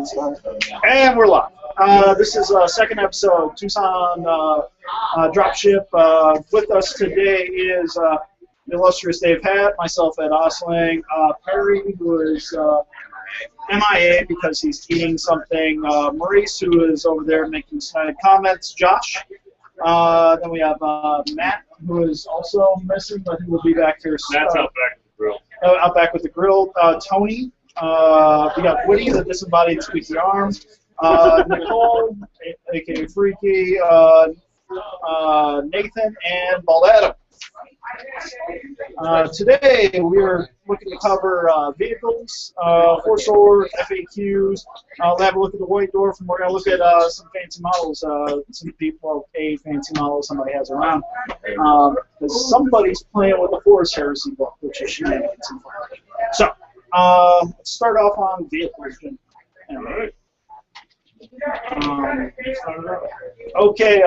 And we're live. This is second episode, Tucson Dropship. With us today is the illustrious Dave Hatt, myself Ed Osling, Perry, who is MIA because he's eating something, Maurice, who is over there making snide comments, Josh. Then we have Matt, who is also missing, but he will be back here soon. Matt's out back with the grill. Out back with the grill. Tony. We got Woody, the disembodied squeaky arm. Nicole, a.k.a. Freaky. Nathan, and Bald Adam. Today we're looking to cover vehicles, four-door FAQs. We'll have a look at the White Dwarf, and we're going to look at some fancy models, some people a fancy model somebody has around. Because somebody's playing with the Forest Heresy book, which is shenanigans and fun. So, let's start off on vehicles. Okay,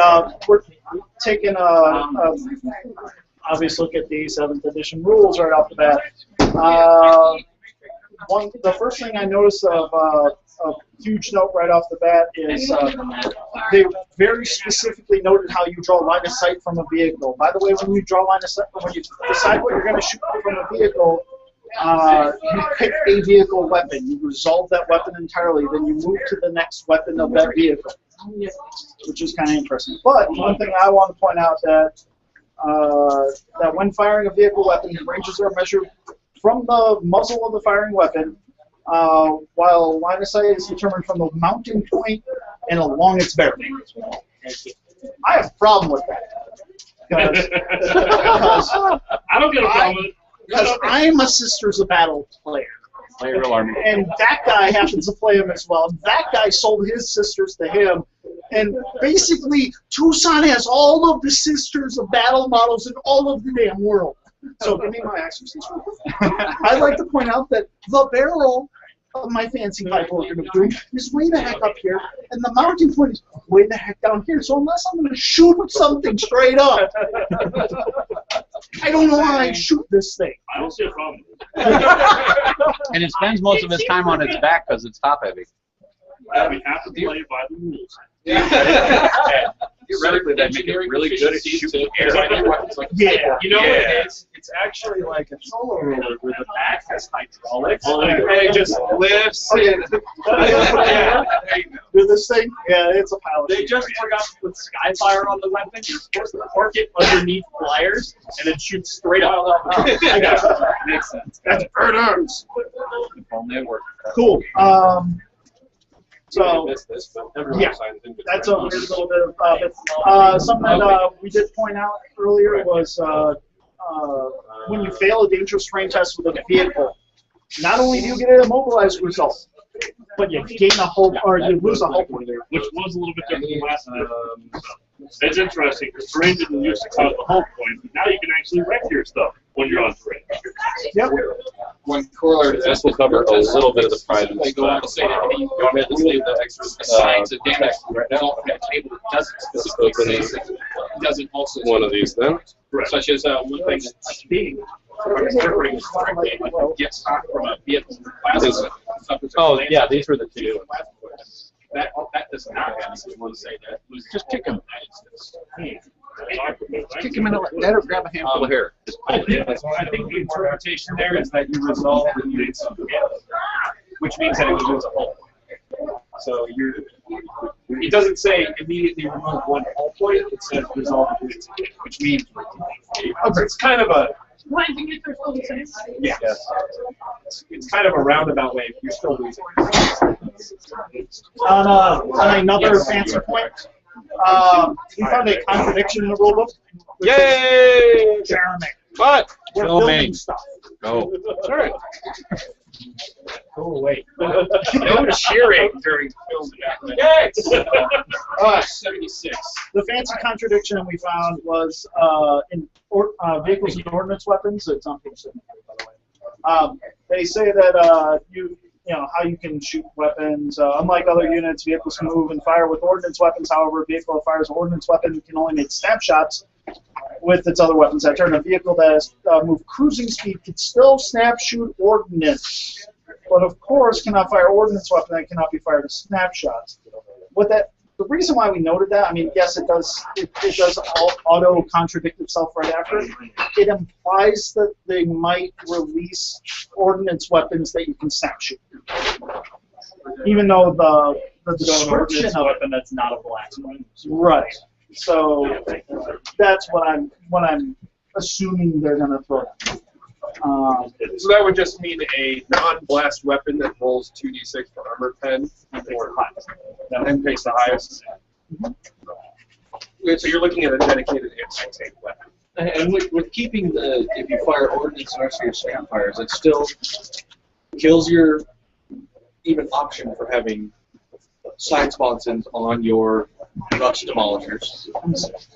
we're taking a obvious look at the 7th edition rules right off the bat. The first thing I noticed of a huge note right off the bat is they very specifically noted how you draw line of sight from a vehicle. By the way, when you draw line of sight, when you decide what you're going to shoot from a vehicle, you pick a vehicle weapon. You resolve that weapon entirely. Then you move to the next weapon of that vehicle, which is kind of interesting. But one thing I want to point out that when firing a vehicle weapon, the ranges are measured from the muzzle of the firing weapon, while line of sight is determined from the mounting point and along its barrel. I have a problem with that. Because I don't get a problem with it. Because I'm a Sisters of Battle player. And that guy happens to play him as well. That guy sold his sisters to him. And basically, Tucson has all of the Sisters of Battle models in all of the damn world. So give me my exorcist. I'd like to point out that the barrel of my fancy pipe we're going to do is way the heck up here, and the mounting point is way the heck down here. So unless I'm going to shoot something straight up, I don't know how I shoot this thing. I don't see a problem. And it spends most of its time on its back because it's top heavy. We have to play it by the rules. Theoretically, that make it really good at shooting air. Yeah. You know what it is? It's actually like a solo roller where the back has hydraulics and it just lifts. And Do this thing? Yeah, it's a pilot. they just forgot to put Skyfire on the weapon. You're supposed to park it underneath flyers and then shoot straight up. I got you. Makes sense. That's bird arms. If only it worked. Cool. So, Missed this, but everyone yeah, signs in. that's a weird little bit of something that we did point out earlier was when you fail a dangerous terrain test with a vehicle, not only do you get an immobilized result, but you gain a hull, or you lose a hull point. Which was a little bit different from last time. So it's interesting because terrain didn't used to cause the whole point, but now you can actually wreck your stuff when you're on terrain. Yep. One corollary to this will cover a little bit of the prizes. They go on to say that you want me to leave the extra signs of damage right now on that table that doesn't specifically say doesn't also One of these then. such as one thing that's being interpreting this correctly, like you get shot from a vehicle class. Oh, yeah, these were the two. That does not have to want to say that. Just kick him. Kick Kick him in the head or grab a handful of hair. Just pull it. I think the interpretation there is that you resolve the units of the vehicle, which means that it would lose a hull point. So it doesn't say immediately remove one hull point, it says resolve the units of the vehicle, which means it's kind of a yeah. It's kind of a roundabout way. You're still losing. On another fancy point, we found a contradiction in the rulebook. Yay! Jeremy. What? We're Go, building mate. stuff. Go. Sorry. Go away. No cheering during film. Yes! 76. The fancy contradiction we found was in vehicles and ordnance weapons. It's on page 7, by the way. They say that you know how you can shoot weapons. Unlike other units, vehicles can move and fire with ordnance weapons. However, a vehicle that fires an ordnance weapon can only make snapshots with its other weapons. That turn a vehicle that has moved cruising speed can still snap shoot ordnance. but of course cannot fire ordnance weapon that cannot be fired as snapshots. The reason why we noted that, I mean, yes, it does auto contradict itself right after. It implies that they might release ordnance weapons that you can snapshoot. Even though the description of weapon that's not a blacksmith. right. So that's what I'm assuming they're gonna throw. So that would just mean a non-blast weapon that rolls 2d6 for armor 10 or and picks the highest. So you're looking at a dedicated anti-tank weapon. And with keeping the, if you fire ordnance next to your snapfires, it still kills your even option for having side sponsons on your Dutch demolishers.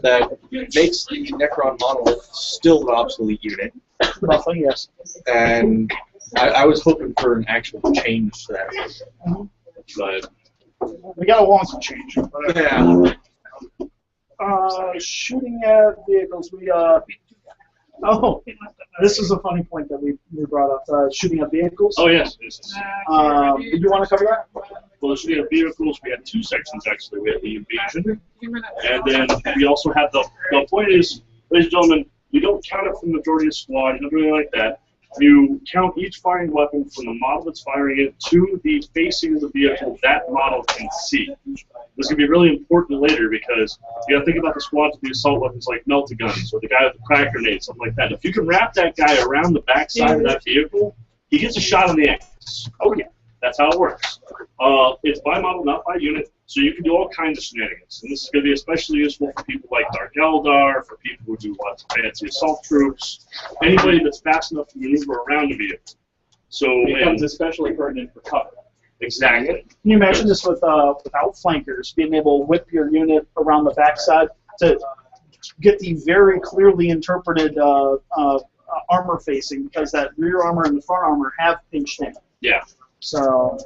That makes the Necron monolith still an obsolete unit. Roughly, yes. And I was hoping for an actual change to that. But We got a wonky change. yeah. Shooting at vehicles, oh, this is a funny point that we brought up. Shooting at vehicles. Oh, yes. Did you want to cover that? Well, shooting at vehicles, we had two sections, actually. We had the invasion, and then we also had the point is, ladies and gentlemen, you don't count it from the majority of squad, you don't do anything like that. You count each firing weapon from the model that's firing it to the facing of the vehicle that model can see. This is going to be really important later because you got to think about the squads with the assault weapons like melt-a-guns or the guy with the crack grenade, something like that. If you can wrap that guy around the backside of that vehicle, he gets a shot on the axe. Oh yeah, that's how it works. It's by model, not by unit, so you can do all kinds of shenanigans. And this is going to be especially useful for people like Dark Eldar, for people who do lots of fancy assault troops, anybody that's fast enough to maneuver around the vehicle. So It becomes especially pertinent for cover. exactly. Can you imagine this without flankers, being able to whip your unit around the backside to get the very clearly interpreted armor facing, because that rear armor and the front armor have pinched in. Yeah. So.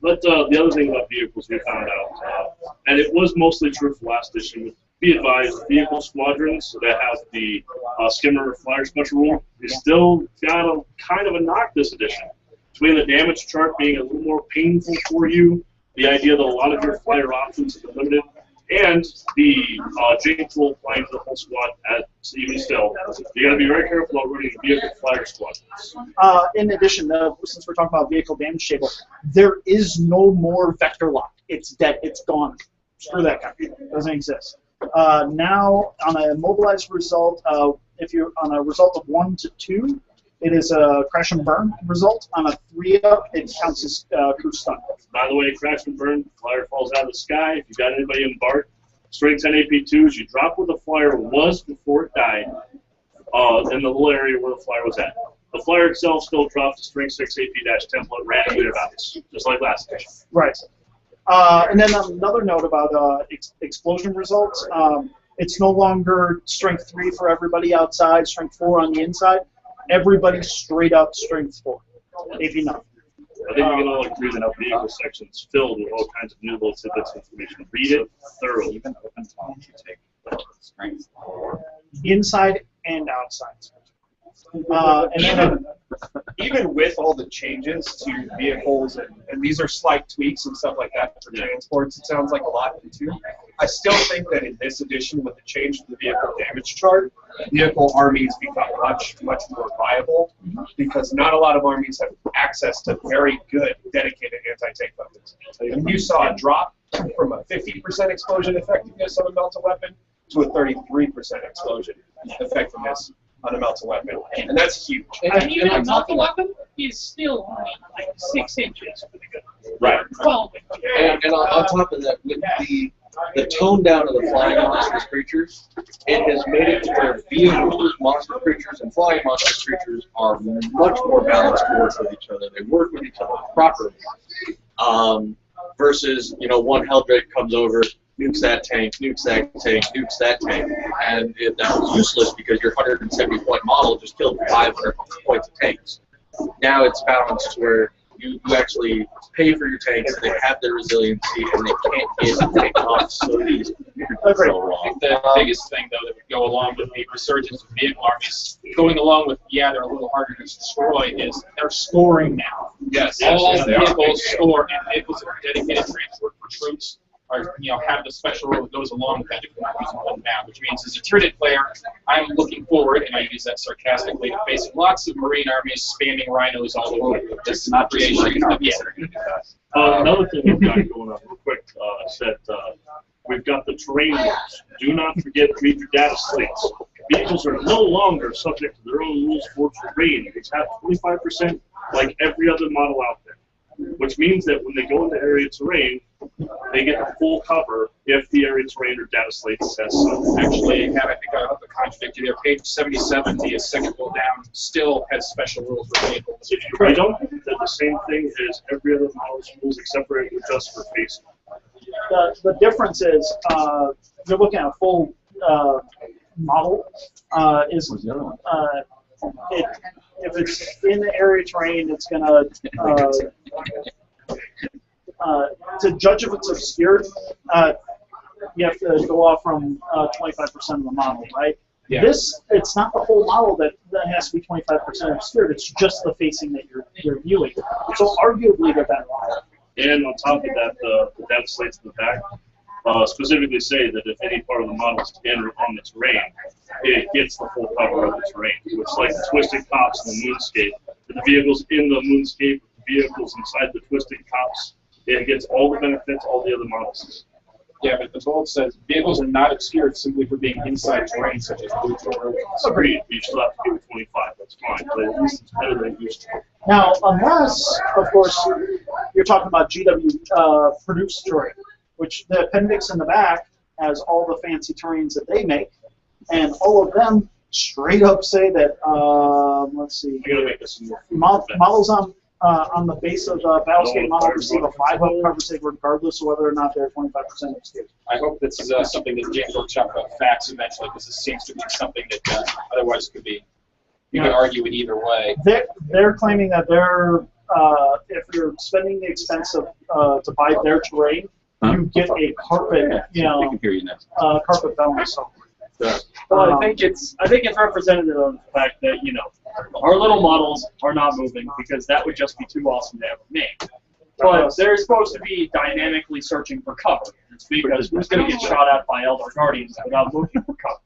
But the other thing about vehicles we found out, and it was mostly true for last edition, be advised, vehicle squadrons that have the skimmer flyer special rule, you still got a kind of a knock this edition. Between the damage chart being a little more painful for you, the idea that a lot of your flyer options have been limited, and the Jinx will apply to the whole squad even still. You got to be very careful about running vehicle flyer squads. In addition, since we're talking about vehicle damage table, there is no more vector lock. It's dead. It's gone. Screw that guy. It doesn't exist. Now, on a mobilized result, if you're on a result of 1 to 2, it is a crash and burn result. On a 3-up, it counts as crew stun. By the way, crash and burn, flyer falls out of the sky. If you got anybody embarked, strength 10 AP2s, you drop where the flyer was before it died, in the little area where the flyer was at. The flyer itself still drops to strength 6 AP-10 template randomly thereabouts, just like last edition. Right. And then another note about explosion results. It's no longer strength 3 for everybody outside, strength 4 on the inside. Everybody's straight up strength 4. AP none. I think we can all agree that our vehicle section is filled with all kinds of new little tidbits of information. Read it thoroughly. Even open phone, you take strength. Inside and outside. And then Even with all the changes to vehicles, and these are slight tweaks and stuff like that for transports, it sounds like a lot too. I still think that in this edition, with the change to the vehicle damage chart, vehicle armies become much more viable, because not a lot of armies have access to very good dedicated anti-tank weapons. And you saw a drop from a 50% explosion effectiveness on a melta weapon to a 33% explosion effectiveness on a melta weapon, and that's huge. And even a melta weapon is still only like 6 inches. Right. 12. And on top of that, with the tone down of the flying monstrous creatures, it has made it to where vehicles, monster creatures, and flying monster creatures are much more balanced to work with each other. They work with each other properly. Versus, one Helldrake comes over, nukes that tank, nukes that tank, nukes that tank, and that was useless because your 170-point model just killed 500 points of tanks. Now it's balanced to where, You actually pay for your tanks, they have their resiliency, and they can't get taken off so easy. Agreed. I think the biggest thing, though, that would go along with the resurgence of vehicle armies, going along with, yeah, they're a little harder to destroy, is they're scoring now. Yes. All Yes, they are. vehicles score, and vehicles that are dedicated transport for troops are, have the special rule that goes along with that if you're not using one now, which means as a Tyranid player, I'm looking forward, and I use that sarcastically, to facing lots of Marine armies spamming rhinos all over this Not just creation. Marine armies Yeah. that are going to do that. Another thing we've got going on real quick is that we've got the terrain rules. Do not forget to read your data slates. Vehicles are no longer subject to their own rules for terrain. They have 25% like every other model out there, which means that when they go into area terrain, they get the full cover if the area terrain or data slate says so. Actually, I think I'll have to contradict you there. Page 77, the second one down, still has special rules for vehicles. I don't think they're the same thing as every other model's rules except for just for facing. The difference is you're looking at a full model. What's the other one? If it's in the area terrain, it's gonna to judge if it's obscured. You have to go off from 25% of the model, right? Yeah. This, it's not the whole model that has to be 25% obscured. It's just the facing that you're viewing. So arguably, they're better off. And on top of that, the data slates in the back specifically say that if any part of the model is in or on the terrain, it gets the full cover of the terrain. It's like the Twisted Cops in the Moonscape. The vehicles in the Moonscape, the vehicles inside the Twisted Cops, it gets all the benefits all the other models. Yeah, but the bold says vehicles are not obscured simply for being inside terrain, such as boots or roads. Agreed. You still have to give it 25. That's fine, but at least it's better than it used to. Now, unless, of course, you're talking about GW produced terrain, which the appendix in the back has all the fancy terrains that they make, and all of them straight up say that, let's see, I gotta make this more. models on the base of the Battlescape model receive a 5-up cover save regardless of whether or not they're 25% obscured. I hope this is something that James will talk about facts eventually, because this seems to be something that otherwise could be, you could argue it either way. They're claiming that they're, if you're spending the expense to buy their terrain, you get a carpet, We can hear you next. carpet bonus. So, Well, I think it's representative of the fact that, you know, our little models are not moving because that would just be too awesome to ever make. But they're supposed to be dynamically searching for cover. It's because who's going to get shot at by Eldar Guardians without looking for cover?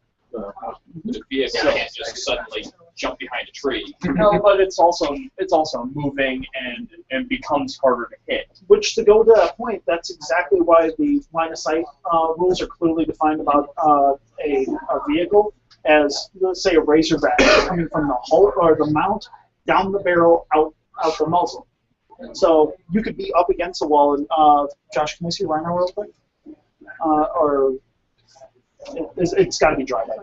The vehicle can't just suddenly jump behind a tree. No, but it's also moving and becomes harder to hit. which, to go to that point, that's exactly why the line of sight rules are clearly defined about a vehicle as, let's say, a Razorback coming from the hull or the mount down the barrel out the muzzle. So you could be up against a wall and Josh, can we see Rhino real quick? Or it's got to be dry by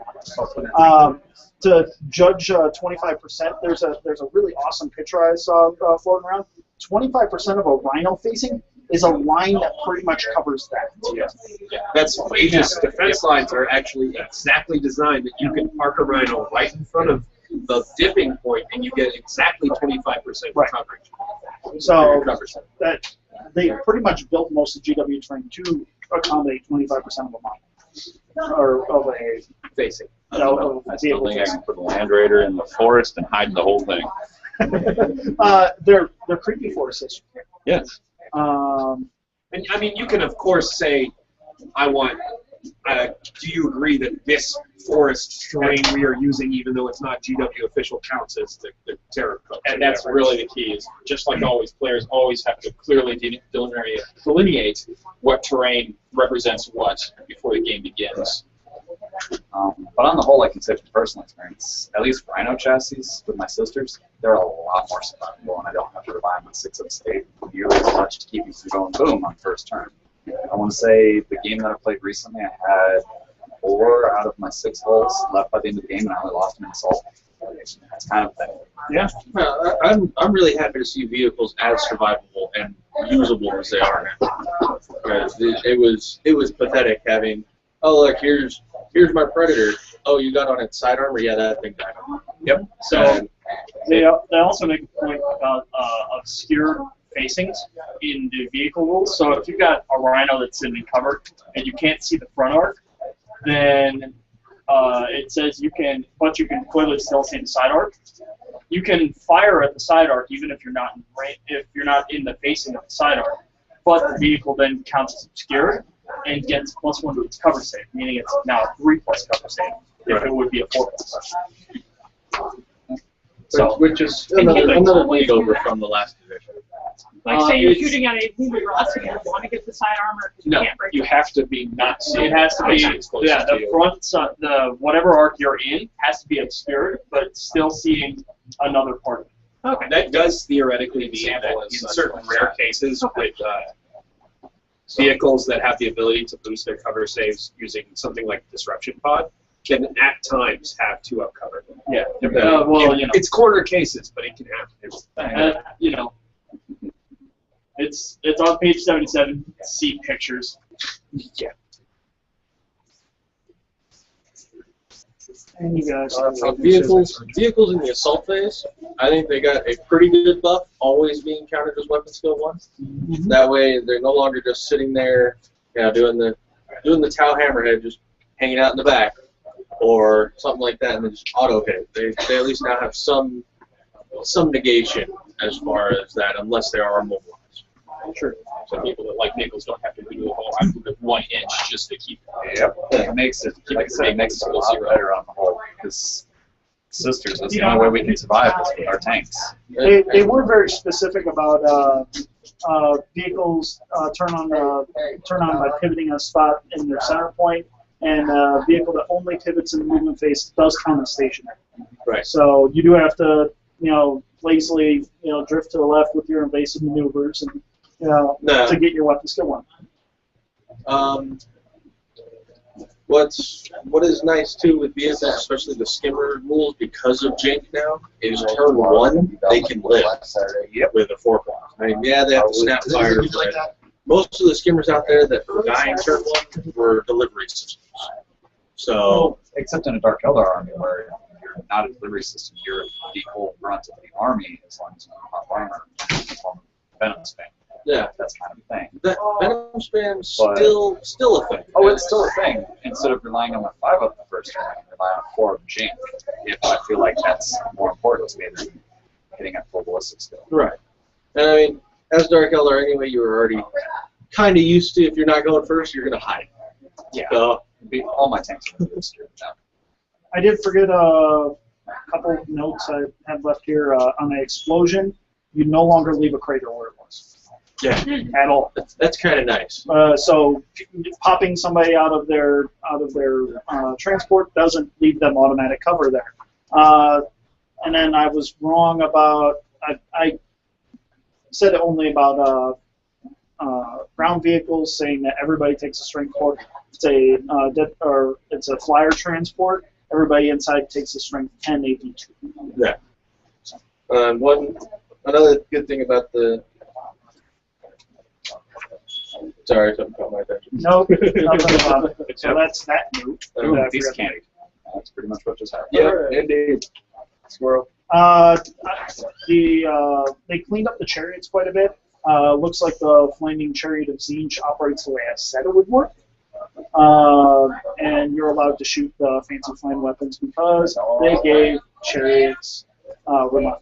now. To judge 25%, there's a really awesome picture I saw floating around. 25% of a Rhino facing is a line that pretty much covers that. Yeah. That's Aegis defense lines are actually exactly designed that you can park a Rhino right in front of the dipping point and you get exactly 25% coverage. So that they pretty much built most of GW terrain to accommodate 25% of a model or of a facing. I still think I can put a Land Raider in the forest and hide the whole thing. They're creepy forests. Yes. And I mean, you can of course say, I want. Do you agree that this forest terrain we are using, even though it's not GW official, counts as the terror code? And that's really the key. Is just like always, players always have to clearly delineate what terrain represents what before the game begins. But on the whole, I can say from personal experience, at least Rhino chassis with my sisters, they're a lot more survivable, and I don't have to rely on my 6-up state nearly as much to keep me from going boom on first turn. I want to say the game that I played recently, I had 4 out of my 6 hulls left by the end of the game, and I only lost an assault. That's kind of thing. Yeah. I'm really happy to see vehicles as survivable and usable as they are now. Because it was pathetic having, oh look, here's my Predator. Oh, you got on its side armor? Yeah, that thing died. Yep. So they also make a point about obscured facings in the vehicle rules. So if you've got a Rhino that's sitting in cover and you can't see the front arc, then it says you can, but you can clearly still see the side arc. You can fire at the side arc even if you're not in the facing of the side arc, but the vehicle then counts as obscured and gets +1 to its cover save, meaning it's now a 3+ cover save if it would be a 4+. So, which is another bleed over from the last edition. Like say you're shooting at a moving Ross and you want to get the side armor because you No, can't break you it. have to be not seeing. it has to be, it's closest yeah, to the you. front side, the whatever arc you're in has to be obscured, but still seeing another part of it. Okay. That does theoretically mean that Example in is certain rare cases with vehicles that have the ability to boost their cover saves using something like Disruption Pod can at times have 2-up cover. Yeah. Well, Well, you know, it's corner cases, but it can happen. you know, it's on page 77. See pictures. Yeah. And you guys. Vehicles in the assault phase, I think they got a pretty good buff, always being counted as weapon skill 1. That way, they're no longer just sitting there, you know, doing the Tau Hammerhead, just hanging out in the back, or something like that, and then just auto hit. They at least now have some negation as far as that, unless they are immobilized. Sure. So people that like vehicles don't have to do a whole I move it 1 inch just to keep. Yep. It makes it, like I said, it makes it a lot better on the whole, because sisters, that's the only way we can survive is with our tanks. They were very specific about vehicles turn on by pivoting a spot in their center point, and a vehicle that only pivots in the movement phase does count as stationary. Right. So you do have to, you know, lazily, you know, drift to the left with your invasive maneuvers and, you know, No. to get your weapon skill 1. What is nice too with vehicles, especially the skimmer rules, because of Jink now, is turn 1 they can live with a 4+. I mean, yeah, they have to snap fire, but most of the skimmers out there that were dying turn 1 were delivery systems. So Except in a Dark Elder army where you're not a delivery system, you're the whole brunt of the army as long as you have armor on venom spam. yeah, That's kind of a thing. that venom spam's But- still a thing. Oh, it's still a thing. Instead of relying on my 5-up the first turn, I can rely on 4 of Jink. If I feel like that's more important to me than getting a full ballistic skill. Right. And I mean, as Dark Elder anyway, you were already kind of used to, if you're not going first, you're going to hide. Yeah. So, All my tanks are obscured now. I did forget a couple of notes I have left here. On the explosion, you no longer leave a crater where it was. yeah, At all. that's kind of nice. So popping somebody out of their transport doesn't leave them automatic cover there. And then I was wrong about I said it only about ground vehicles, saying that everybody takes a strength 4. It's a flyer transport. Everybody inside takes a strength 10 AD2. Yeah. Another good thing about the. Sorry, something caught my attention. Nope, nothing about it. So that's that new. Ooh, I these forgot. candy. That's pretty much what just happened. Yeah, indeed. Squirrel. They cleaned up the chariots quite a bit. Looks like the Flaming Chariot of Zinj operates the way I said it would work. And you're allowed to shoot the fancy flame weapons because they gave chariots remotes.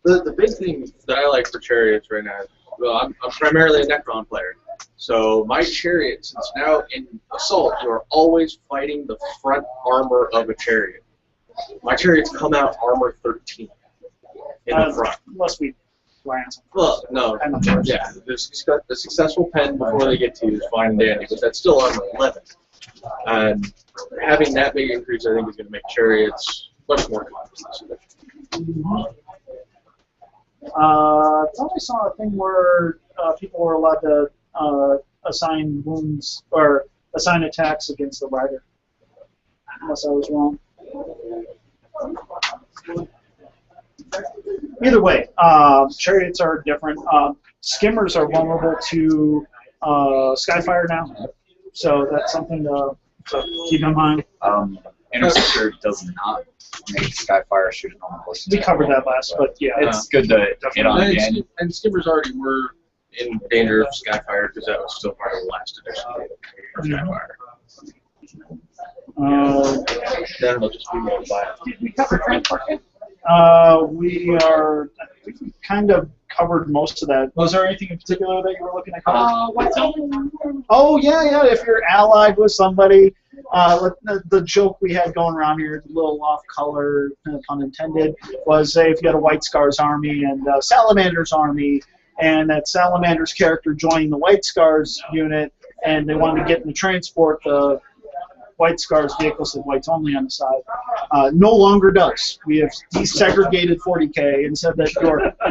The big thing that I like for chariots right now, well, I'm primarily a Necron player, so my chariot, since now in Assault, you're always fighting the front armor of a chariot. My chariots come out armor 13 in the front. Unless we glance. Well, no, And the first. yeah, the successful pen before they get to you is fine and dandy, but that's still armor 11. And having that big increase, I think, is going to make chariots much more complex. I thought I saw a thing where people were allowed to assign wounds or assign attacks against the rider. Unless I was wrong. Either way, chariots are different. Skimmers are vulnerable to Skyfire now, so that's something to keep in mind. Interceptor does not make Skyfire shoot a normal ballistic. We covered that last, but yeah. It's good to hit on again. And skimmers already were in danger of Skyfire because that was still part of the last edition of Skyfire. Then they'll just be more violent. Did we cover transport? We are. I think we kind of covered most of that. Was there anything in particular that you were looking at? What's up? Oh yeah. If you're allied with somebody, the joke we had going around here, a little off color, pun intended, was say if you had a White Scars army and Salamander's army, and that Salamander's character joined the White Scars unit, and they wanted to get in the transport, the White Scars vehicle said whites only on the side. No longer does. We have desegregated 40K and said that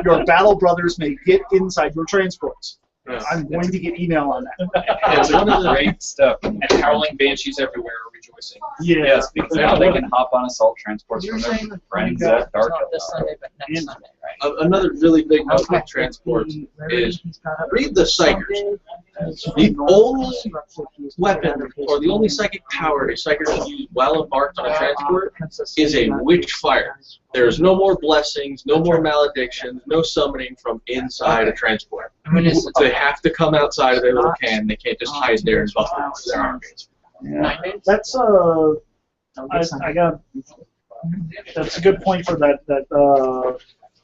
your battle brothers may get inside your transports. I'm going to get email on that. It's great stuff. And howling banshees everywhere are rejoicing. Yeah. Yes, because now they can hop on assault transports from their friends at dark. Not this Sunday, but next Sunday, right? Another really big note with transport is read the Psychers. The only weapon or the only psychic power a Psyker can use while embarked on a transport is a witch fire. There's no more blessings, no more maledictions, no summoning from inside a transport. They have to come outside of their little can. They can't just hide there and buff their armies. Yeah. That's I got. That's a good point for that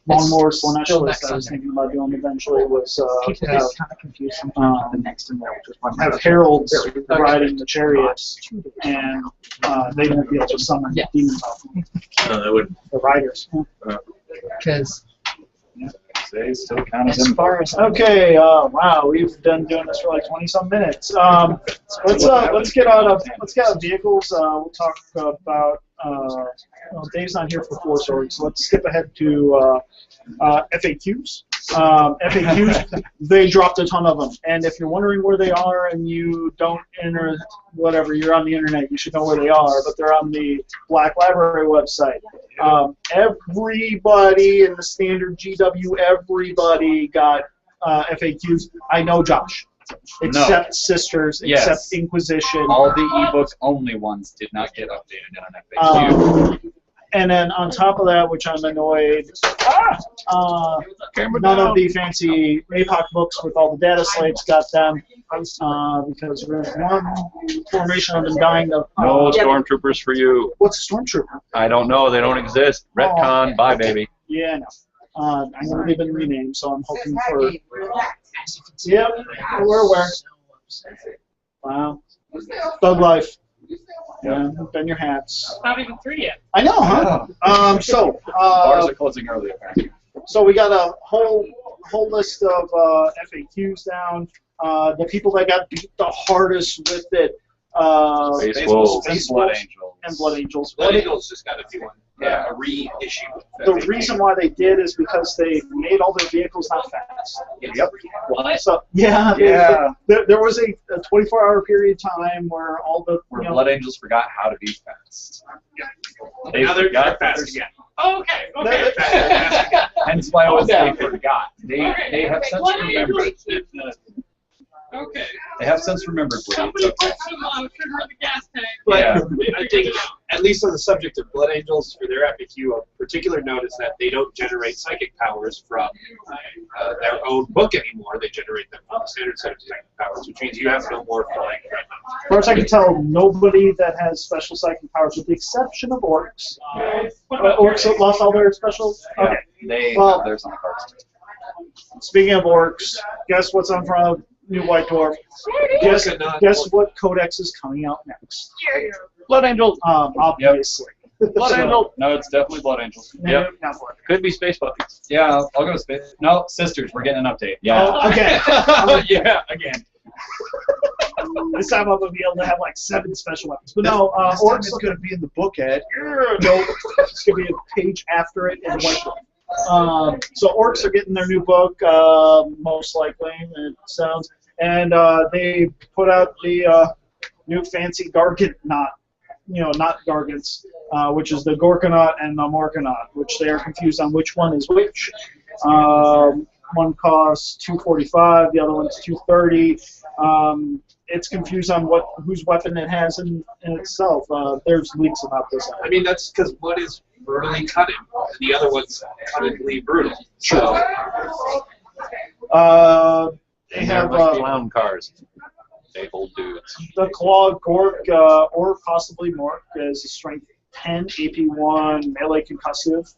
Longmore Slanesh I was thinking about doing eventually was have heralds riding the chariots, and they won't be able to summon demons off them. No, that would. The riders. Because They still count as as far as Okay, wow, we've been doing this for like 20-some minutes. Let's get out of vehicles. We'll talk about. Dave's not here for Force Org, so let's skip ahead to FAQs. FAQs, they dropped a ton of them, and if you're wondering where they are and you don't enter whatever, you're on the internet, you should know where they are, but they're on the Black Library website. Everybody in the standard GW, everybody got FAQs. I know Josh. Except Sisters, except Inquisition. All the ebook only ones did not get updated in an FAQ. And then on top of that, which I'm annoyed, none of the fancy APOC books with all the data slates got them because there's one formation I've been dying of. No stormtroopers for you. What's a stormtrooper? I don't know. They don't exist. Retcon. Bye, baby. Yeah, no. I know they've been renamed, so I'm hoping for. Yep, we're aware. Wow. Thug life. Yeah, bend your hats. Not even 3 yet. I know, huh? Bars are closing early, apparently. So we got a whole list of FAQs down. The people that got beat the hardest with it. Space Wolves. Space Blood Angels. And Blood Angels. Blood Angels just got to do Yeah. a reissue. The reason why they did is because they made all their vehicles not fast. Yep. So there was a 24-hour period of time where all the Where Blood Angels forgot how to be fast. Now they're forgot fast again. Oh, okay. Fast again. Hence why I was Okay. they forgot. They have since remembered. Okay. They have since remembered. Somebody put some sugar in the gas tank. But Yeah. I think, at least on the subject of Blood Angels, for their FAQ, a particular note is that they don't generate psychic powers from their own book anymore. They generate them from the standard set of psychic powers, which means you have no more flying. As far as I can tell, nobody that has special psychic powers, with the exception of orcs. Orcs that lost all their special. Okay. They Well- have theirs on the cards too. Speaking of orcs, guess what's on front of New White Dwarf? Guess what codex is coming out next? Blood Angel. Obviously. Blood Angel. No, it's definitely Blood Angels. No, not Blood. Could be Space Puppies. Yeah, I'll go to Space. No, Sisters, we're getting an update. Yeah. Oh, okay. Yeah, again. This time I'm gonna be able to have like 7 special weapons. But no, orcs are gonna be in the book, Ed. No, it's gonna be a page after it in White Dwarf. So orcs are getting their new book, most likely, it sounds. And they put out the new fancy Gargant knot, not Gargants, which is the Gorkanaut and the Morkanaut, which they are confused on which one is which. one costs 245, the other one's 230. It's confused on whose weapon it has in itself. There's leaks about this. I mean, that's because one is brutally cunning, and the other one's cunningly brutal. So, they have clown cars. They hold dudes. the Claw Gork, or possibly Mork, is a strength 10, AP1, melee concussive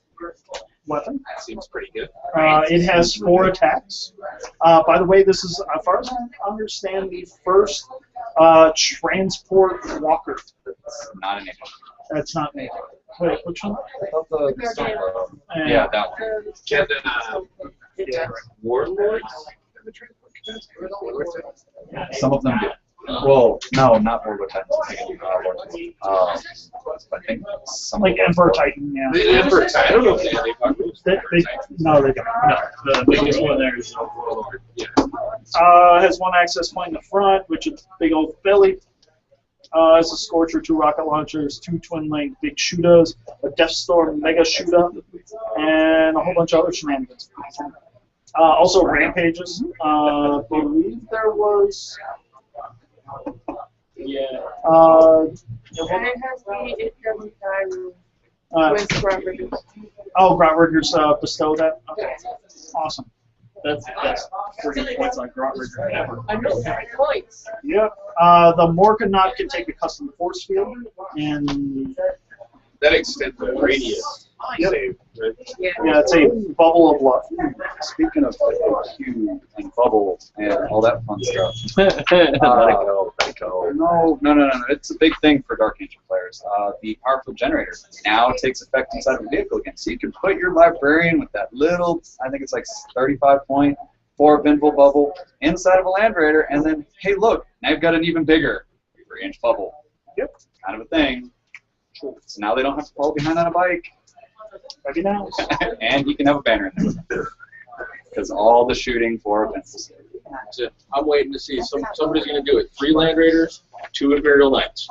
weapon. that seems pretty good. It has 4 attacks. By the way, this is, as far as I understand, the first transport walker. It's not an issue. That's not me. Wait, which one? Yeah, that one. Can warlords? Some of them do. Well, no, not World War Titan. I think some Like of them Emperor Titan, yeah. The Emperor Titan. I don't know if they have any warlords. No, they don't. No, the biggest one there is Warlord. Yeah. Has 1 access point in the front, which is big old belly. Has a Scorcher, 2 rocket launchers, 2 twin-link big shooters, a Death Storm mega shooter, and a whole bunch of other shenanigans. Also rampages. Believe there was. yeah. And it has the German diary. With Groundbreakers. Oh, Groundbreakers bestowed that? Okay. Awesome. That's 30 points on Groundbreaker ever. I know, 30 points. Yep. The Morkanaut can take a custom force field, and That extends the radius. Yep. Save, right? Yeah. yeah, it's a bubble of love. Speaking of Q and bubble and all that fun stuff. Let it go. Let it go. No. It's a big thing for Dark Angel players. The powerful generator now takes effect inside of a vehicle again. So you can put your librarian with that little, I think it's like 35-point 4-pinful bubble inside of a Land Raider, and then, hey, look, now you've got an even bigger 3-inch bubble. Yep. Kind of a thing. So now they don't have to fall behind on a bike. Maybe now. And you can have a banner in there. Because all the shooting for offenses. That's it. I'm waiting to see. Somebody's going to do it. 3 Land Raiders, 2 Imperial Knights.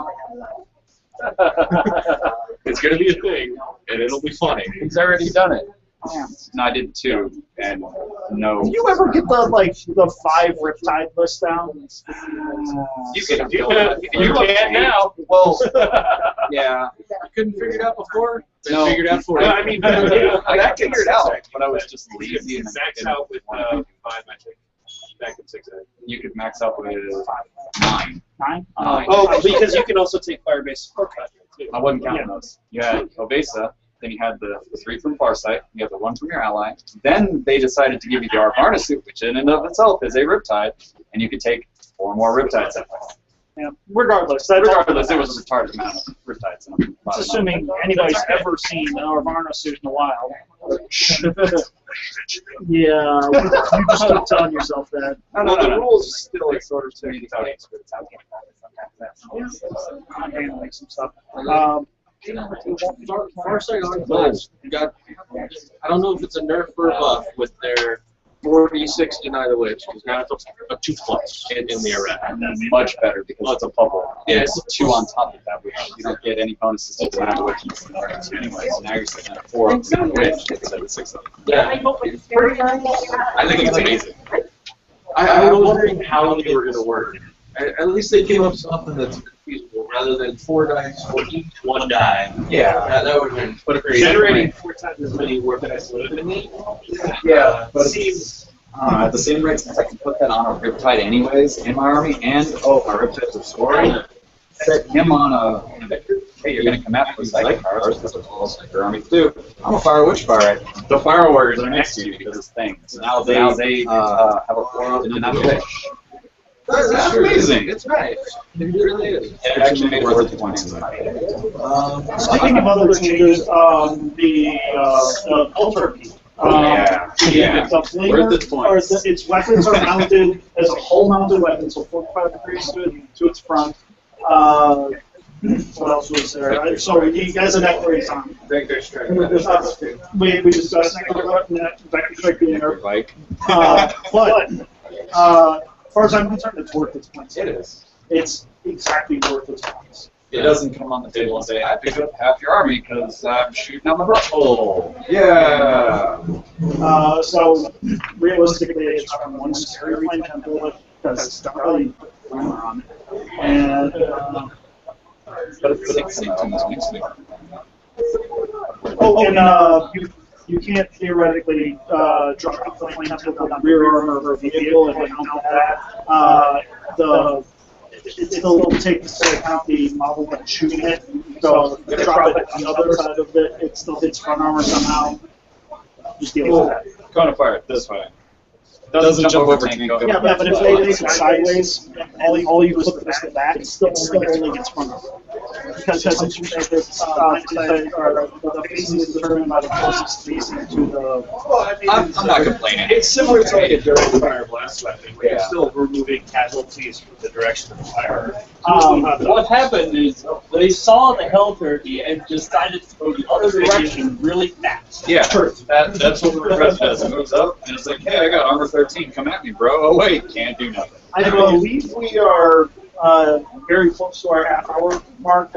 It's going to be a thing, and it'll be funny. He's already done it. No, I did 2, and no. Did you ever get the 5 Riptide list down? You can do it. You can now. Well, yeah. You couldn't figure it out before? They No. figured it out for you. Well, I mean, I figured it out, but I was just lazy. You And max out with 5, I think. Back in 6. you could max out with 9. 9? Oh, because you can also take Firebase support cut too. I wasn't counting those. You had Ovesa, then you had the 3 from Farsight, you had the 1 from your ally. Then they decided to give you the Arvarna suit, which in and of itself is a Riptide, and you could take 4 more Riptides that way. Yeah. Regardless, Regardless, it was a retarded amount of Riptides. It's assuming anybody's ever seen an Arvarna suit in the wild. Yeah, you just keep telling yourself that. No. The rules still Like sort of to me, I'm handling some stuff. Farsight on class got, I don't know if it's a nerf or a buff with their 4d6 Deny the Witch, because now it's a 2+ in the arena. And then much better because it's a bubble. Yeah, It's 2 on top of that, which you don't get any bonuses to Deny the Witch anyway. So now you're sitting at 4 of the Witch instead of 6 of them. Yeah. I think it's amazing. I was wondering how they were going to work. At least they came up with something that's feasible, rather than 4 dice for each 1 die. Yeah. That would have been what a crazy. generating 4 times as many work dice would have been neat. Yeah, but Seems at the same rate, since I can put that on a Riptide anyways in my army, and my Riptides are scoring, set him on a, hey, you're going to come after the Psychic Powers, because that's what your armies do. I'm a Fire Witch Fire. The Fire Warriors are next to you because it's thing. So now they have a 4 in that Witch. That's amazing. It's nice. It really is. It actually makes it worth the points. Speaking of other changes, the Ultra Key. The flamer, its weapons are mounted as a whole mounted weapon, so 45 degrees to its front. What else was there? So you guys have Necklace on. Vector Strike. We discussed Vector Strike being our Like, but as far as I'm concerned, it's worth its points. it is. It's exactly worth its points. It doesn't come on the table and say, I picked up half your army because I'm shooting on the rifle. Yeah. So realistically, it's from one scary plane template because it's not really on it. And But it's 16 weeks later. you can't theoretically drop a plane template on rear armor of a vehicle and count that. It still takes into account the model that's shooting it. So if you drop it on the other side of it, it still hits front armor somehow. Just deal with that. Cone of fire, this way. Doesn't jump over tank. Yeah, but if they make it sideways, all you flip this to the back, it still only gets front armor. Because it's the facing is determined by the closest facing to the. I'm not complaining. It's similar to like a direct fire blast weapon, where you're Yeah. still removing casualties from the direction of the fire. What happened is they saw the hell turkey and decided to go the other direction really fast. Yeah, that's what the refresh does. It moves up, and it's like, hey, I got armor 13, come at me, bro. Oh, wait, can't do nothing. I believe we are very close to our half-hour mark.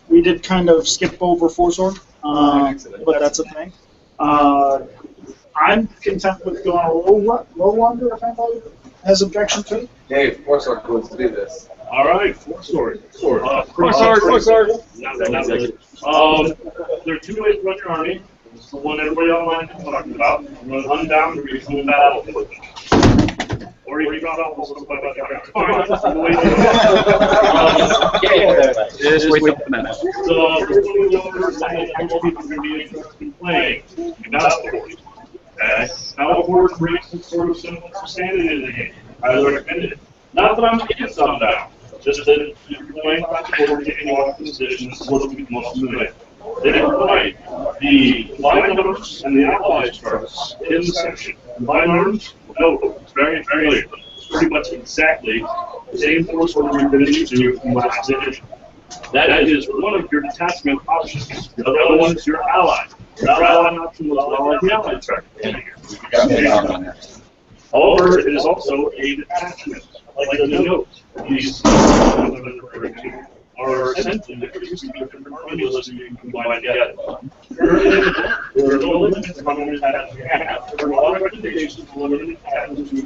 We did kind of skip over Four-Sword, but that's a thing. I'm content with going a little under if anybody has objection to it. Dave, Four-Sword wants to do this. All right, Four-Sword. Four-Sword. Not really. There are two ways to run your army. It's the one everybody online is talking about. Run unbound or you come battle with it. Or you drop out with something like that. Just wait for the minute. So, there's one of the owners that people are going to be interested in playing. Battle Horde. Okay? Battle Horde brings some sort of similar standing in the game. I recommend it. Not that I'm against unbound. Just that you're playing Battle Horde and you want positions for the most of the night. They provide the line numbers and the allies charts in the section. Line arms, no, it's very, very clear. It's pretty much exactly the same force order you're going to do from last edition. That is one of your detachment options. The other one is your ally. Your ally option was the ally chart. However, it is also a detachment, like the note. These are essentially different formulas you can combine together. There are no limits on how many attachments you have. There are a lot of recommendations for limiting attachments to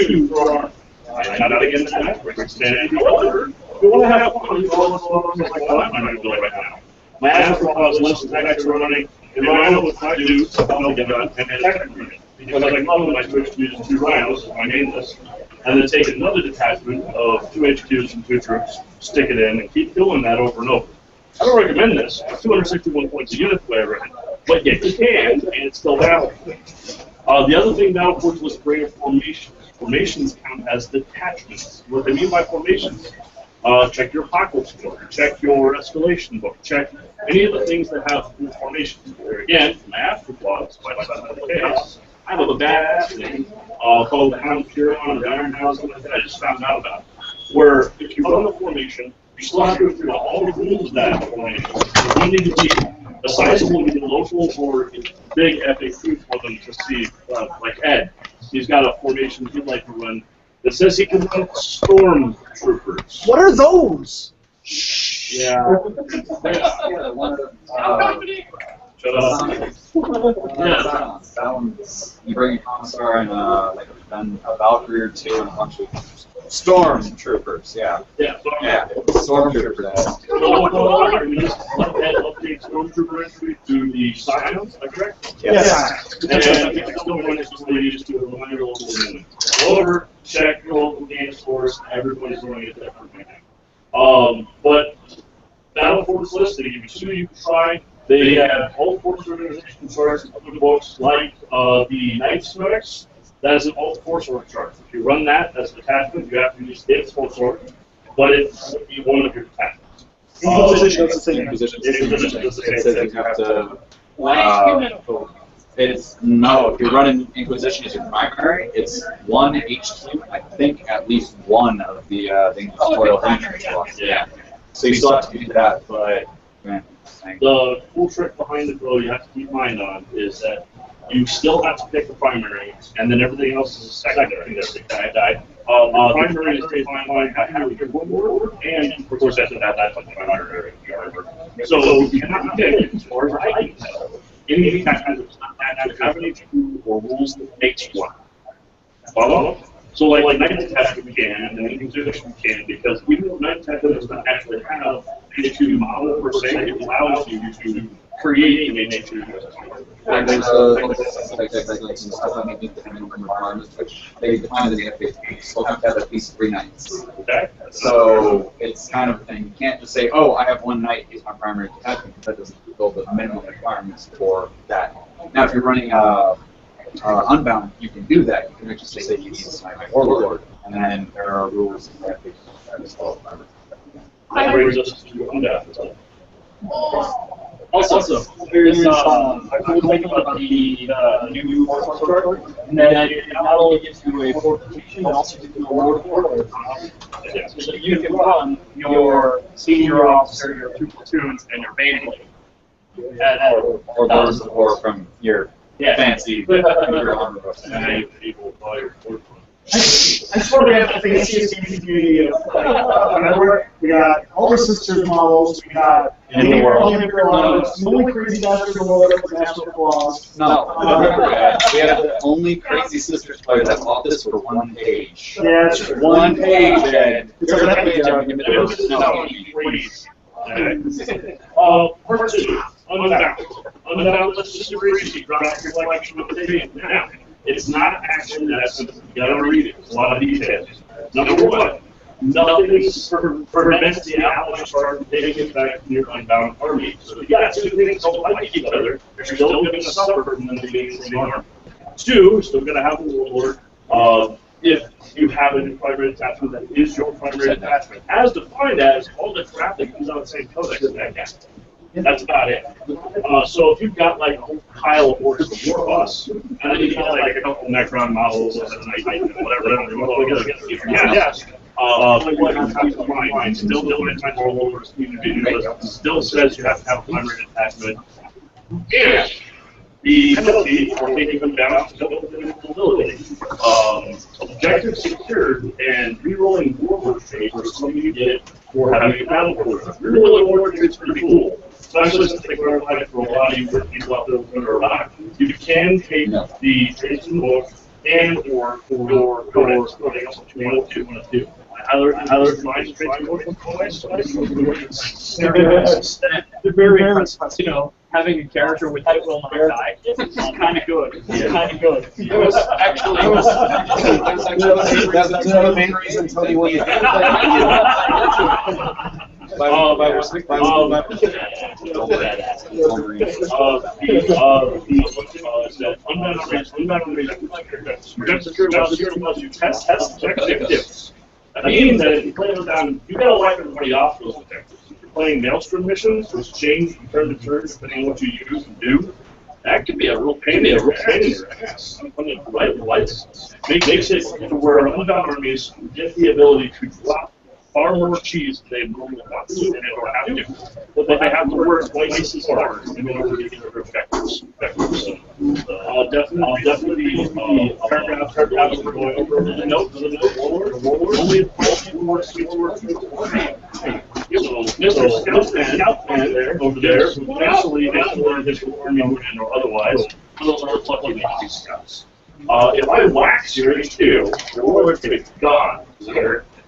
2 per arm. I'm not against that. We're expanding the order. We want to have fun with all the stuff like what I'm doing right now. My Astropause list is actually running in Rhino with my dudes, I'll get done, and attack unit. Because I love when I switch to use 2 Rhinos on my main list. And then take another detachment of 2 HQs and 2 troops, stick it in, and keep doing that over and over. I don't recommend this. It's 261 points a unit play right now. But yet you can, and it's still valid. The other thing now, of course, was great formations. Formations count as detachments. What I mean by formations, check your apocalypse book, check your escalation book, check any of the things that have formations. There again, my afterthoughts, my chaos. I have a badass thing called the Hound Huron or the Iron House that I just found out about. Where if you run the formation, you still have to go through all the rules of that formation. You need to be a sizable either local or big FAQ for them to see, like Ed. He's got a formation he'd like to run that says he can run stormtroopers. What are those? Yeah. Shut up. Yeah. Sounds. You bring a commissar and like a Valkyrie or 2 and a bunch of stormtroopers. Yeah. Yeah. Yeah. Stormtroopers. So we just let Ed update stormtrooper entry to the Scions, is that correct? Yes. And you can still run it the way you used to run your local unit. Over, check your local game scores. Everybody's doing it different right now. But Battle Force list, they give you 2 you can try. They have all force organization charts in other books, like the Knights Codex. That is an alt force org chart. If you run that as a detachment, you have to use its force org, but it won't be one of your detachments. Inquisition does the same. Inquisition does the same thing. You have to. It's no. If you're running Inquisition as your primary, it's 1 HQ. I think at least 1 of the Inquisitorial Henchman. Yeah. So you still have to do that, but man. The cool trick behind it, though, you have to keep in mind on is that you still have to pick the primary, and then everything else is a secondary. There's the guy died. The primary is defined by having your warlord, and of course after that's like the primary area. So you cannot pick, as far as I can tell, any attachment that's not have any true or rules that makes one. Follow? So like night attachment can, and anything position can, because even though night attachment does not actually have a true model per se, it allows you to create an nature. And there's specific regulations and stuff that meet the minimum requirements, which they define as the still have to have at least 3 nights. Okay. So it's kind of a thing. You can't just say, oh, I have 1 night is my primary detachment, because that doesn't fulfill the minimum requirements for that. Now, if you're running Unbound, you can do that. You can actually say you need my warlord, and then there are rules and regulations that as well. That brings us to Unbound. Also, there's a cool thing about the new force card, and that it not only gives you a fortification, but also gives you a warlord. So you can run your senior officer, your 2 platoons, and your baneblade. Or those, or from your fancy armor. I swear we have the fanciest gaming community of ever. We got all the sisters models, we got In the world. The only crazy bastard in the world with national claws. No, we have the only Crazy Sisters player that bought this for 1 page. Yeah, that's true. 1 page, Ed. It's a red page argument. No. Part 2, Unbound. Unbound, let's just erase it. Drop your collection of the thing. Now, it's not action that's, you gotta read it. It's a lot of details. Number 1, nothing prevents the Allies from taking it back to your Unbound army. So if you got 2 things that don't like each other, you're still going to suffer from them being the same army. 2, you're still going to have a warlord. If you have a primary attachment that is your primary attachment, as defined as all the crap that comes out of the same codex in that game. That's about it. So if you've got like a whole pile of orcs of war boss, and then you got like a couple Necron models, and whatever you want to still doing it more warlords need to be new, still says you have to have a primary attachment. And the penalty for taking them down to double ability. Objective secured and rerolling warlord traits are something you get for having a battle force. Rerolling warlord traits is pretty cool. Especially since they clarified for a lot of you people out there who are not. You can take the traits in the book and or for your codex, what you want to do. Either find traits in the book. They're very impressive. You know, having a character with that will not die. It's kind of good. It's kind of good. It was actually that's one of the main reasons Tony wanted to test objectives. That means that if you play them down, you gotta wipe everybody off those objectives. If you're playing Maelstrom missions, which change from turn to turn depending on what you use and do, that could be a real pain in the ass. Makes it to where Unbound armies get the ability to drop far more cheese than they normally want to and or have to. But they have to work twice as hard in order to get their objectives. Definitely paragraph we're going over the notes of the warlord. Only scout plan there over there who actually learn this army movement or otherwise. Those are plucky Nazi scouts. If I wax your H2, your warlord's going to be gone.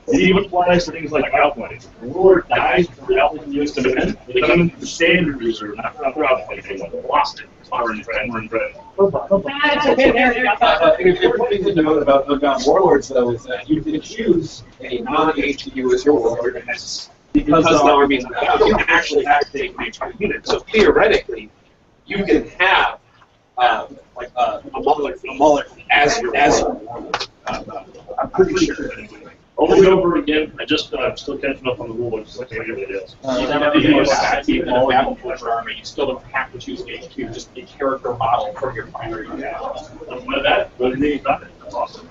It even applies to things like outplaying. The warlord dies for outplaying used to defend. They come into the standard reserve, not for outplaying. They lost it. We're in red. The important thing to note about Unbound Warlords, though, is that you can choose a non-HQ as your warlord, and that's because the army is Unbound, you can actually activate an HQ unit. So theoretically, you can have like a mullet as your warlord. I'm pretty sure. Over and over again, I'm still catching up on the rules. Like it is. You still don't have to choose an HQ, just a character model for your primary unit. That's awesome.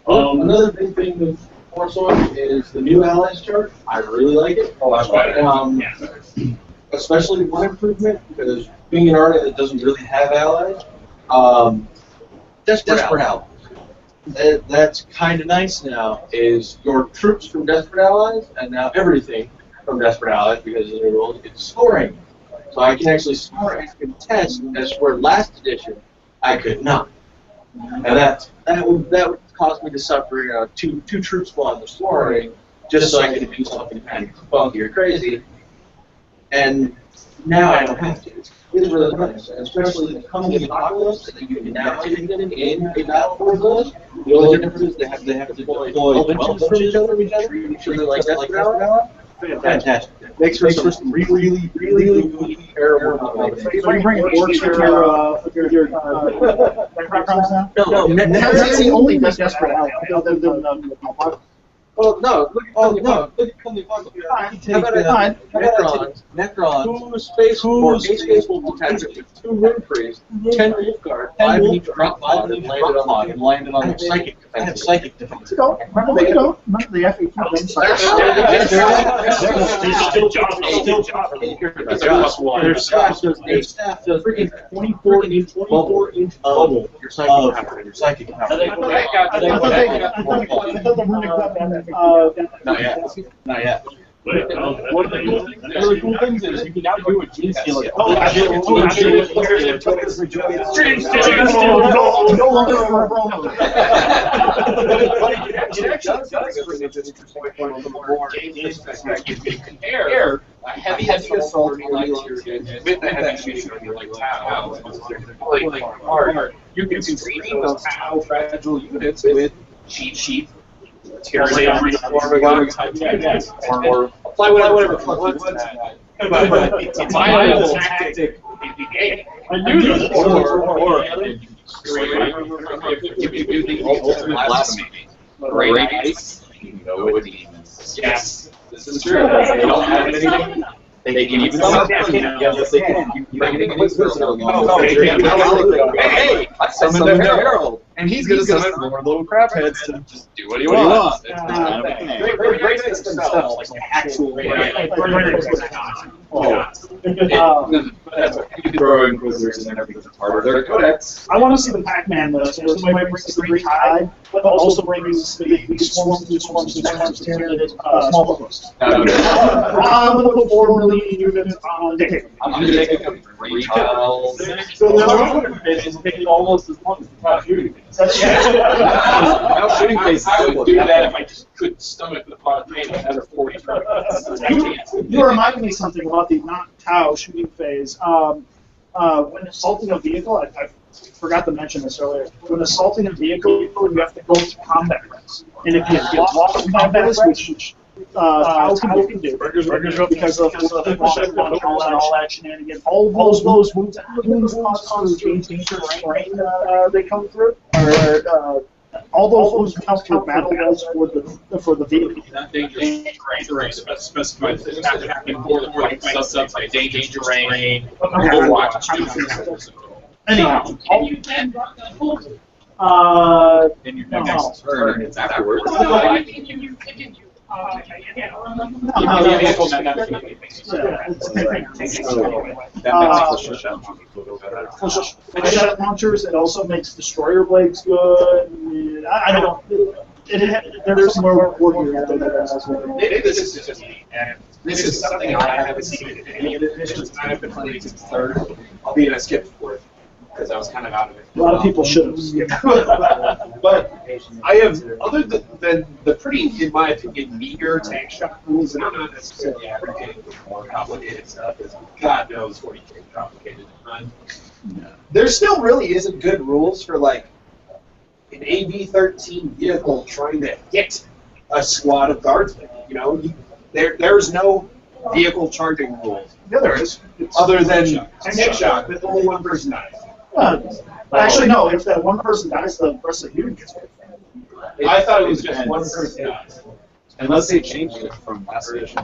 Another big thing with Warsong is the new allies chart. I really like it. Especially one improvement, because being an army that doesn't really have allies, desperate allies. that's kind of nice now, is your troops from Desperate Allies, and now everything from Desperate Allies, because of the rules, is scoring. So I can actually score and contest, as for last edition, I could not. And that would cause me to suffer two troop squads of scoring, just so I could do something kind of funky or crazy. And now I don't have to. It's really nice, especially the coming apocalypse that you can now take them in a battle for those. The only difference is they have to deploy 12 inches from each other, like Desperate Allies. Fantastic. Makes for some really terrible. So you bring orcs with your backgrounds now? No, That's the only desperate ally other than well, no. Look at Come the Apocalypse. How about Necron, two space wolf detachment, 2 rune priests, 10 wolf guard, 5 each drop pod, and landed on the psychic defense. I have psychic defense. Remember the FAQ There's freaking 24-inch bubble. Your psychic power. Not yet. One of the really cool things is you can now do a gene stealer. No longer for promo. It actually does bring up this interesting point from a more game perspective. You can compare a heavy assault army like with a heavy shooting army like Tau. Like hard. You can treat those Tau fragile units with cheap sheep. Or apply whatever fluid. But it's a viable tactic in the game. I knew this. Or if you do the ultimate blasphemy. Great ice, no demons. Yes, this is true. They don't have anything. They can even yes, they can. Hey, I summoned a herald. And he's going to summon more little crab heads to just do what he wants. Great themselves, like actual you can throw Inquisitors in there because it's part of their codex. I want to see the Pac-Man list, where somebody brings the Green Tide, but also brings the swarms, small books. I'm going to put 4 million units on the I'm going to make a Green Tiles. So the making almost as long as the top shooting. Now shooting phase, I would do that if I just couldn't stomach the pot of paint another 40 turrets. You reminded me something about the not-Tau shooting phase. When assaulting a vehicle, I forgot to mention this earlier. When assaulting a vehicle, you have to go through combat ranks. And if you lost combat ranks, which Tau can do, because of all that shenanigans, all those wounds cause danger terrain they come through, or all those wounds count for battle wounds for the vehicle. Not dangerous terrain, specified that have to happen for the subsets like danger terrain, Overwatch. Anyhow, In your next turn, it's afterwards. Shot launchers, it also makes destroyer blades good. I don't. There's more work here than that. Maybe this is just me, and this is something I haven't seen in any of the editions. I've been playing since third, albeit I skipped fourth because I was kind of out of it. A lot of people should have skipped. But I have, other than the pretty, in my opinion, meager tank shot rules, and I'm not necessarily advocating for more complicated stuff, because God knows 40K is complicated to run. There still really isn't good rules for, like, an AV-13 vehicle trying to hit a squad of guardsmen. You know, there's no vehicle charging rules. Yeah, there is. Other than tank shot, but only one person dies. Actually, no. If that one person dies, the rest of the unit gets paid. I thought it was just one person dies. Unless they changed it from last edition.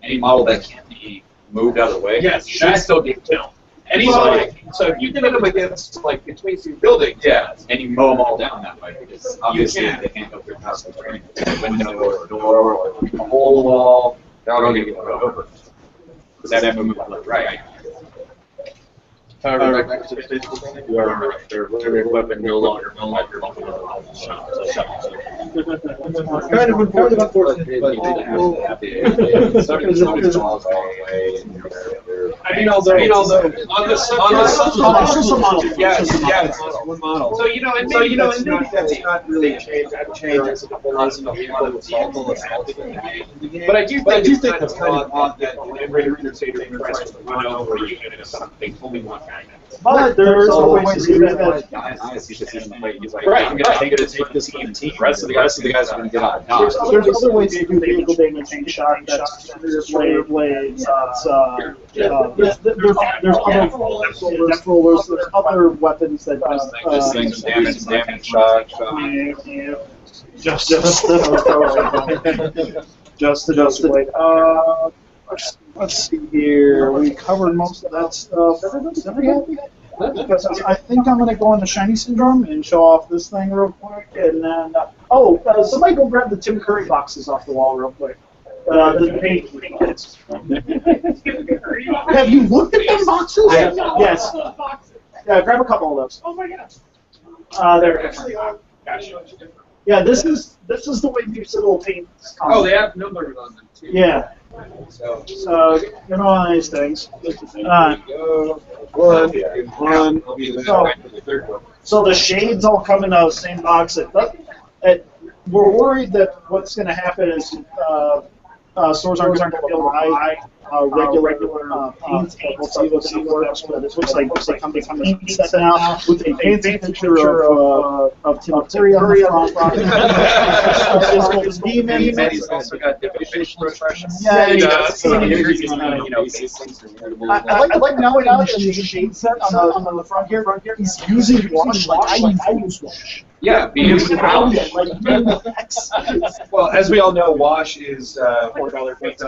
Any model that can't be moved out of the way. Yes, should still get killed. So if you get them against, like, between two buildings, Yeah, and you mow them all down that way because obviously can. they can't go through past the train, a window or a door or a hole in the wall. They're all going to get run over. Because that move left, right. However, your primary weapon no longer might be Kind of unfortunate, but I mean, although on the one model. So you know, and that's not really a change. That change is a couple of But I do think that's kind of odd that Raider say to impress to run over a unit or something, only one guy. But there's always to do that. Right, I'm gonna take this team. The rest of the guys are gonna get out. There's other ways to do vehicle damage and shot. That's rear blades. There's other depth rollers. There's other weapons that. This thing's damage shot. Just wait. Let's see here. We covered most of that stuff. Everybody happy? Because I think I'm going to go into Shiny Syndrome and show off this thing real quick, and then somebody go grab the Tim Curry boxes off the wall real quick. The paint kits. Have you looked at them boxes? Yes. Yeah, grab a couple of those. Oh my gosh. There. Yeah, this is the way municipal paints come. Oh, they have numbers on them too. Yeah. So you know all these things. So the shades all come in the same box. We're worried that what's going to happen is stores aren't going to be able to buy regular paints. We'll see what it works, but it looks like they come to paint set now with a fancy picture of Tim Curry on the front. His demon. He's also got different expressions. Yeah, he does. I like now in the shade set on the front here. He's using wash like I use wash. yeah, because well, as we all know, wash is $4 paint.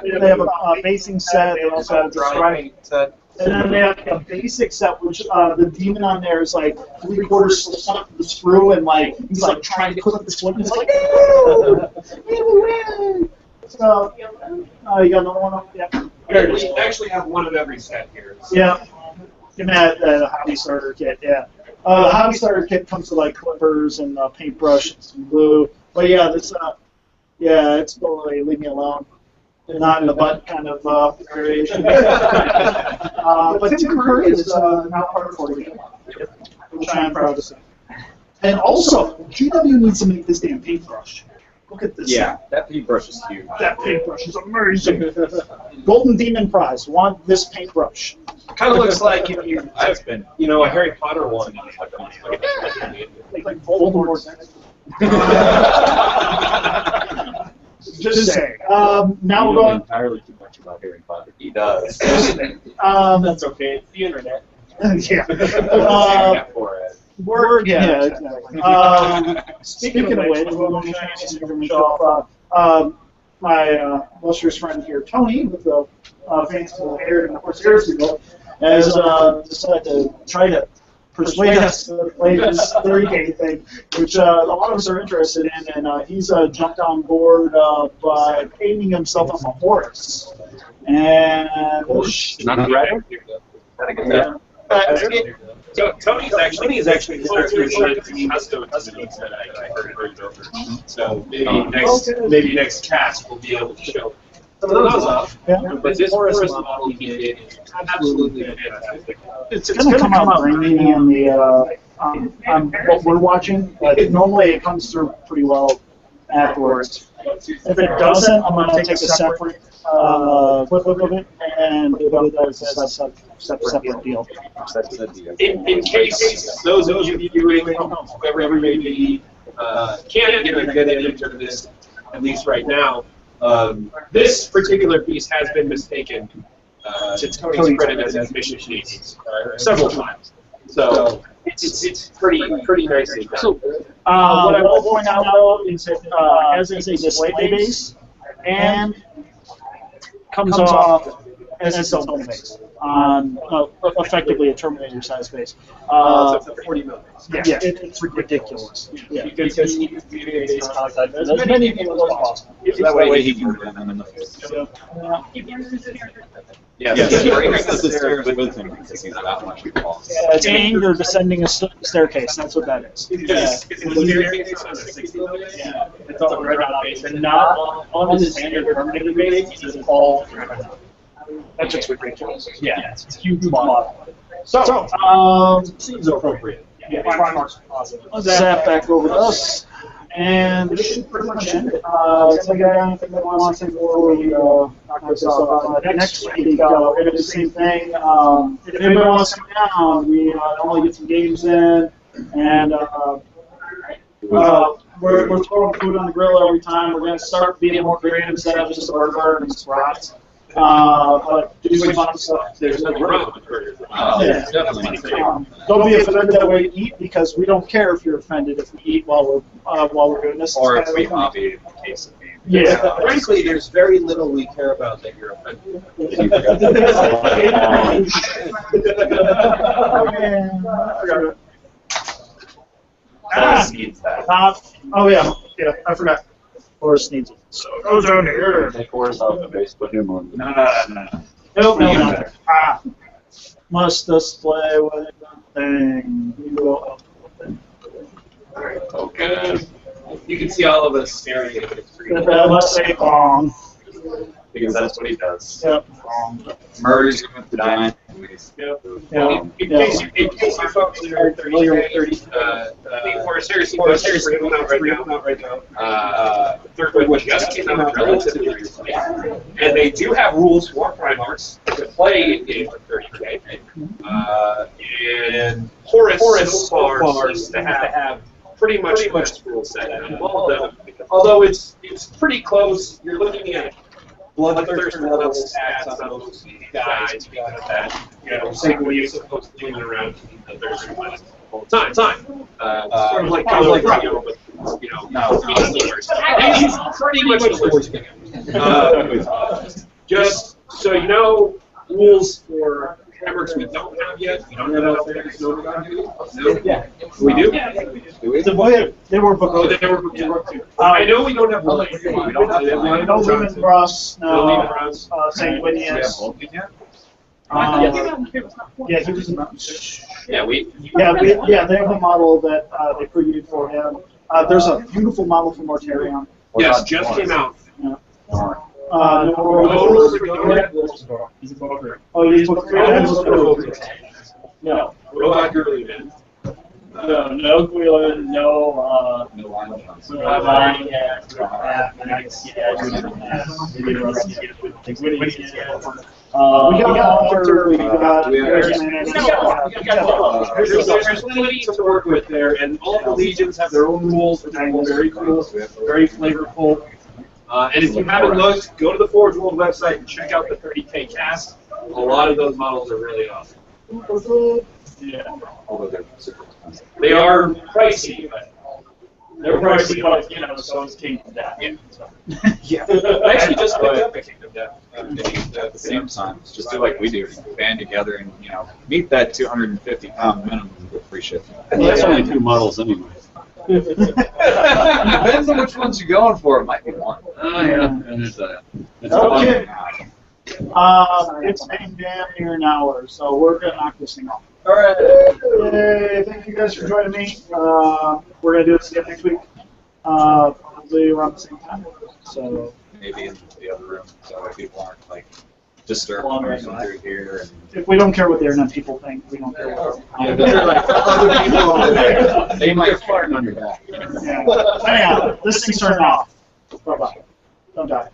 They have a basing set. They also have a dry set. And then they have a basic set, which the demon on there is like 3/4 stuck to the screw, and like he's like trying to clip the screw. He's like, no! So, you got another one up? Yeah. We actually have one of every set here. So. Yeah. Give me that hobby starter kit. Yeah. Hobby starter kit comes with like clippers and paintbrush and some glue. But yeah, this it's totally leave me alone. Not in the butt kind of variation. But Tim Curry is now part of 40, which I am proud to say. And also, GW needs to make this damn paintbrush. Look at this. Yeah, that paintbrush is huge. That paintbrush is amazing. Golden Demon Prize. Want this paintbrush? Kind of looks like if you took, a Harry Potter one. Like Voldemort. Just saying. Now we're going. Entirely too much about Harry Potter. He does. That's okay. It's the internet. Yeah. Word, yeah, exactly. Speaking of which, we're going to show off my illustrious friend here, Tony, with the fanciful hair and of course years ago, has decided to try to persuade us to play this 30K thing, which a lot of us are interested in, and he's jumped on board by painting himself up a horse. And Not right. So Tony's actually custom that I heard over. So maybe next cast we'll be able to show some of those off. Yeah. But this forest model he did is absolutely fantastic. It's going to come out rainy on the on what we're watching. Normally it comes through pretty well afterwards. If it doesn't, I'm going to take a separate clip of it and put it as a separate deal. In case those of you viewing, whoever may be, can't get a good image of this, at least right now, this particular piece has been mistaken to Tony's credit as mission piece several times. So it's pretty nicely done. So what I will point out though is that as a display base and comes off as its own base on effectively a Terminator size base. It's 40 millimeters. Yeah, it's ridiculous. Yeah. Because he needs to be base contact with as many people as possible. That way he can run them in the face. Yeah, he brings the stairs with him because he's that much boss. Yeah, it's aimed or descending a staircase. That's what that is. It's all right on base, and not on the standard Terminator base. It's all That's just ridiculous. yeah, it's a huge model. So, Seems appropriate. Yeah, Primarch's positive. let's zap back over to us. And this should pretty much end it. Does anybody got anything that wants to say before we knock this off? Next week, we're going to do the same thing. If anybody wants to come down, we normally get some games in, and we're throwing food on the grill every time. We're going to start being more creative instead of just a burger and some brats. But do some fun stuff. There's nothing wrong with burgers. Yeah. Don't be offended that we eat because we don't care if you're offended if we eat while we're doing this. Or if we hobby in the case of me. Yeah. Frankly, there's very little we care about that you're offended. Oh yeah, I forgot. Forrest needs it. So it goes down here. Take Forrest off the base, put him on. No. Nope, no. Must display with thing. You go up. Okay. You can see all of us staring at the screen. Let's say long. Because that's what he does. Yep. Murders him with the giant. Yeah. In case you folks are familiar with 30, the Forest Heresy coming out right now. Third one just came out relatively recently. And they do have rules for Primarchs to play in games with 30K. And Horus so far seems to have pretty much the best rule set out of all of them. Although it's pretty close, you're looking at bloodthirst level stats on those guys because that, simply is supposed to be around the thirst all the time. Sort of like but no, he's pretty much the worst thing. Just so you know, rules for Primarchs we don't have yet. We don't have out there. No. Yeah. We do? Do we? They were booked. They were booked too. I know we don't have one. We don't have No Lehman Ross, No no Lehman Ross. St. Winius. Yeah, he was in Yeah, they have a model that they previewed for him. There's a beautiful model for Mortarion. Yes, just came out. He's a booker. Oh, he's a booker. No. Robot Girly Man. No Gwilyn, no we got Hunter, we got there's plenty to work with there, and all the legions have their own rules, which are very cool, very flavorful. And if you haven't looked, go to the Forge World website and check out the 30K cast. A lot of those models are really awesome. Yeah. Although they're super expensive. They are pricey, but They're pricey, but so is Kingdom Death. Yeah. I actually just picked up a Kingdom Death. At the same time, just do like we do, band together and meet that 250-pound minimum with free shipping. Well, that's only 2 models anyway. Depends on which ones you're going for. It might be one. Oh yeah. It's Okay. It's been damn near an hour, so we're gonna knock this thing off. All right. Yay, thank you guys for joining me. We're gonna do this again next week, probably around the same time. So maybe in the other room, so that people aren't like disturbed coming through here. And if we don't care what the internet people think, we don't care what. yeah, they're like other people over there. They might fart on your back. Yeah. Anyhow, this thing's turning off. Bye bye. Don't die.